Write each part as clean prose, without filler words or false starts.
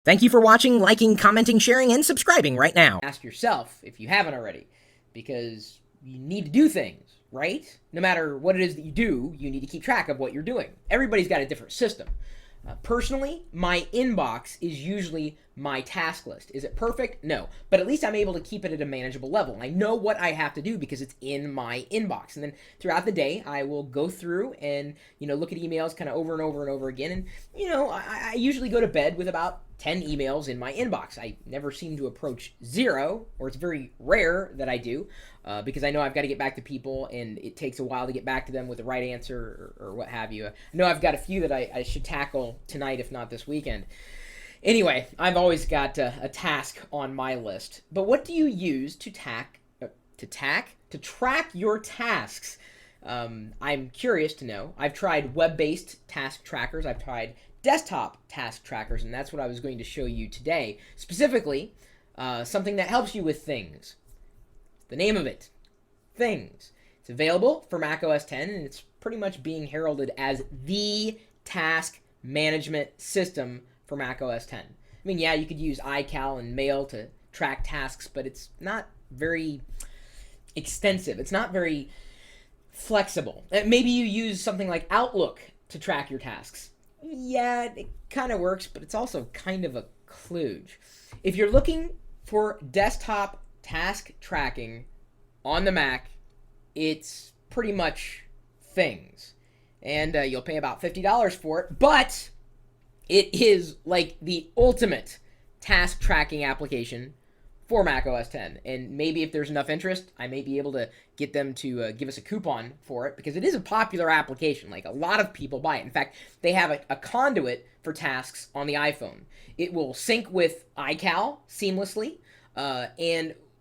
Thank you for watching, liking, commenting, sharing, and subscribing right now. Ask yourself if you haven't already, because you need to do things, right? No matter what it is that you do, you need to keep track of what you're doing. Everybody's got a different system. Personally, my inbox is usually my task list. Is it perfect? No. But at least I'm able to keep it at a manageable level. I know what I have to do because it's in my inbox. And then throughout the day, I will go through and, look at emails kind of over and over and over again. And, I usually go to bed with about 10 emails in my inbox. I never seem to approach zero, or it's very rare that I do, because I know I've got to get back to people and it takes a while to get back to them with the right answer or what have you. I know I've got a few that I should tackle tonight, if not this weekend. Anyway, I've always got a task on my list. But what do you use to track your tasks? I'm curious to know. I've tried web-based task trackers. I've tried desktop task trackers, and that's what I was going to show you today. Specifically, something that helps you with things. The name of it, Things. It's available for Mac OS X, and it's pretty much being heralded as the task management system for Mac OS X. I mean, yeah, you could use iCal and Mail to track tasks, but it's not very extensive. It's not very flexible. Maybe you use something like Outlook to track your tasks. Yeah, it kind of works, but it's also kind of a kludge. If you're looking for desktop task tracking on the Mac, it's pretty much Things. And you'll pay about $50 for it, but it is like the ultimate task tracking application for Mac OS X. And maybe if there's enough interest, I may be able to get them to give us a coupon for it, because it is a popular application. Like, a lot of people buy it. In fact, they have a conduit for tasks on the iPhone. It will sync with iCal seamlessly.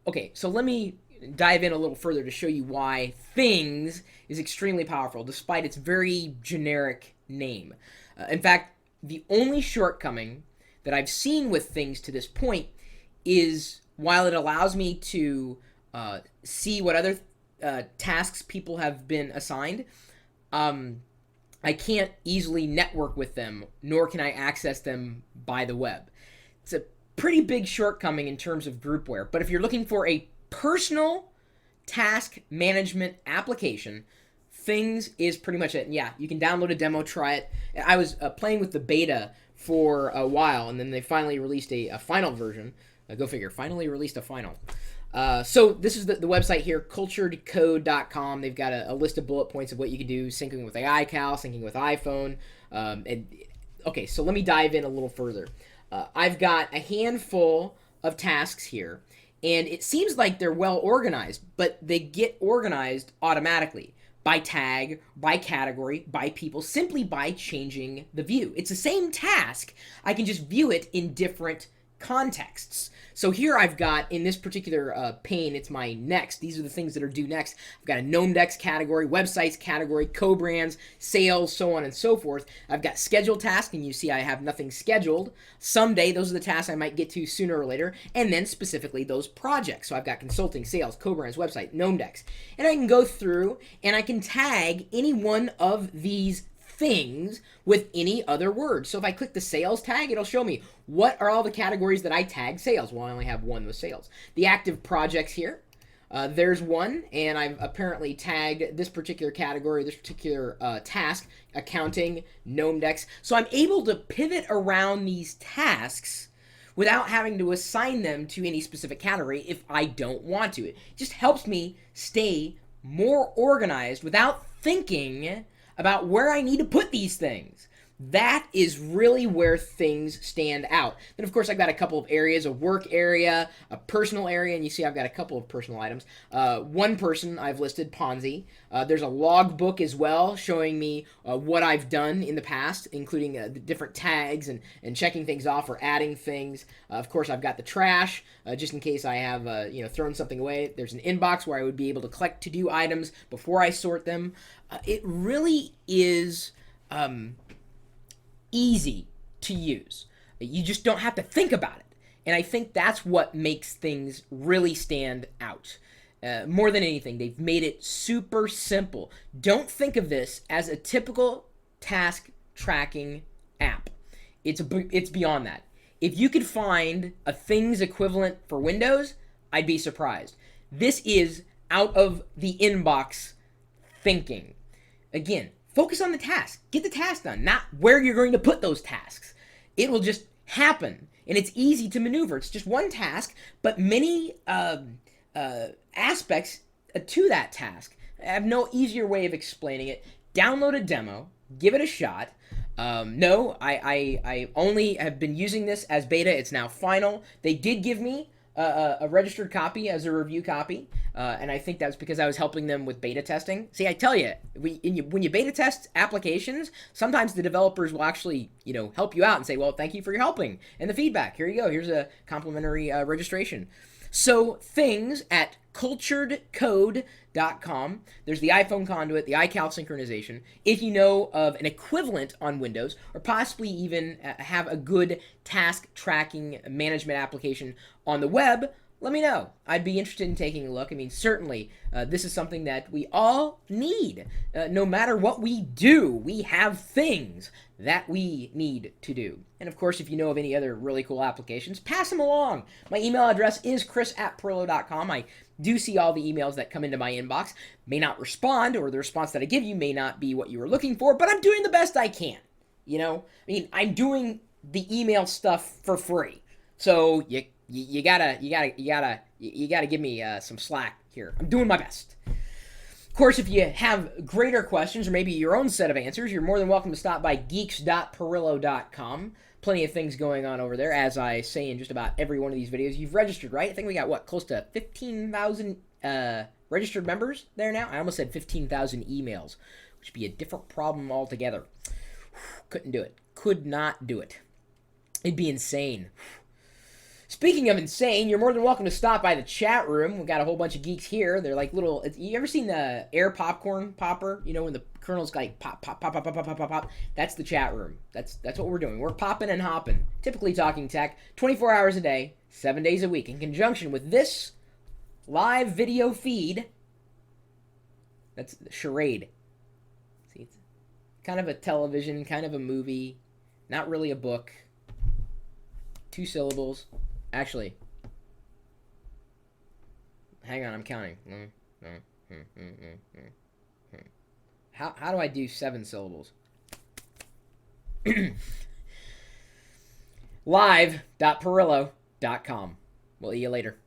Okay, so let me dive in a little further to show you why Things is extremely powerful, despite its very generic name. In fact, the only shortcoming that I've seen with Things to this point is, while it allows me to see what other tasks people have been assigned, I can't easily network with them, nor can I access them by the web. It's a pretty big shortcoming in terms of groupware. But if you're looking for a personal task management application, Things is pretty much it. And yeah, you can download a demo, try it. I was playing with the beta for a while, and then they finally released a final version. Go figure, finally released a final. So this is the website here, culturedcode.com. They've got a list of bullet points of what you can do, syncing with iCal, syncing with iPhone. Okay, so let me dive in a little further. I've got a handful of tasks here, and it seems like they're well organized, but they get organized automatically by tag, by category, by people, simply by changing the view. It's the same task. I can just view it in different contexts. So here I've got, in this particular pane, it's my next. These are the things that are due next. I've got a GNOME-DEX category, websites category, co-brands, sales, so on and so forth. I've got scheduled tasks, and you see I have nothing scheduled. Someday, those are the tasks I might get to sooner or later, and then specifically those projects. So I've got consulting, sales, co-brands, website, GNOME-DEX. And I can go through, and I can tag any one of these things with any other word. So if I click the sales tag, it'll show me what are all the categories that I tag sales. Well, I only have one with sales. The active projects here, there's one, and I've apparently tagged this particular category, this particular task, accounting, GNOME-DEX. So I'm able to pivot around these tasks without having to assign them to any specific category if I don't want to. It just helps me stay more organized without thinking about where I need to put these things. That is really where Things stand out. Then, of course, I've got a couple of areas, a work area, a personal area, and you see I've got a couple of personal items. One person I've listed, Ponzi. There's a logbook as well, showing me what I've done in the past, including the different tags and checking things off or adding things. Of course, I've got the trash, just in case I have thrown something away. There's an inbox where I would be able to collect to-do items before I sort them. It really is easy to use. You just don't have to think about it. And I think that's what makes Things really stand out. More than anything, they've made it super simple. Don't think of this as a typical task tracking app. It's beyond that. If you could find a things equivalent for Windows, I'd be surprised. This is out of the inbox thinking. Again, focus on the task. Get the task done, not where you're going to put those tasks. It will just happen, and it's easy to maneuver. It's just one task, but many aspects to that task. I have no easier way of explaining it. Download a demo, give it a shot. No, I only have been using this as beta. It's now final. They did give me a registered copy as a review copy, and I think that's because I was helping them with beta testing. See, I tell you, when you beta test applications, sometimes the developers will actually, help you out and say, well, thank you for your helping and the feedback. Here you go. Here's a complimentary registration. So things at culturedcode.com. There's the iPhone conduit, the iCal synchronization. If you know of an equivalent on Windows, or possibly even have a good task tracking management application on the web, let me know. I'd be interested in taking a look. I mean, certainly, this is something that we all need. No matter what we do, we have things that we need to do. And of course, if you know of any other really cool applications, pass them along. My email address is chris@pirillo.com. I do see all the emails that come into my inbox. May not respond, or the response that I give you may not be what you were looking for, but I'm doing the best I can. I'm doing the email stuff for free. So you gotta give me some slack here. I'm doing my best. Of course, if you have greater questions or maybe your own set of answers, you're more than welcome to stop by geeks.pirillo.com. Plenty of things going on over there, as I say in just about every one of these videos. You've registered, right? I think we got, close to 15,000 registered members there now? I almost said 15,000 emails, which would be a different problem altogether. Couldn't do it. Could not do it. It'd be insane. Speaking of insane, you're more than welcome to stop by the chat room. We've got a whole bunch of geeks here. They're like little... You ever seen the air popcorn popper? When the kernels like pop, pop, pop, pop, pop, pop, pop, pop. That's the chat room. That's what we're doing. We're popping and hopping. Typically talking tech 24 hours a day, 7 days a week. In conjunction with this live video feed. That's the charade. See, it's kind of a television, kind of a movie. Not really a book. 2 syllables. Actually, hang on, I'm counting. How do I do 7 syllables? Live.pirillo.com. We'll see you later.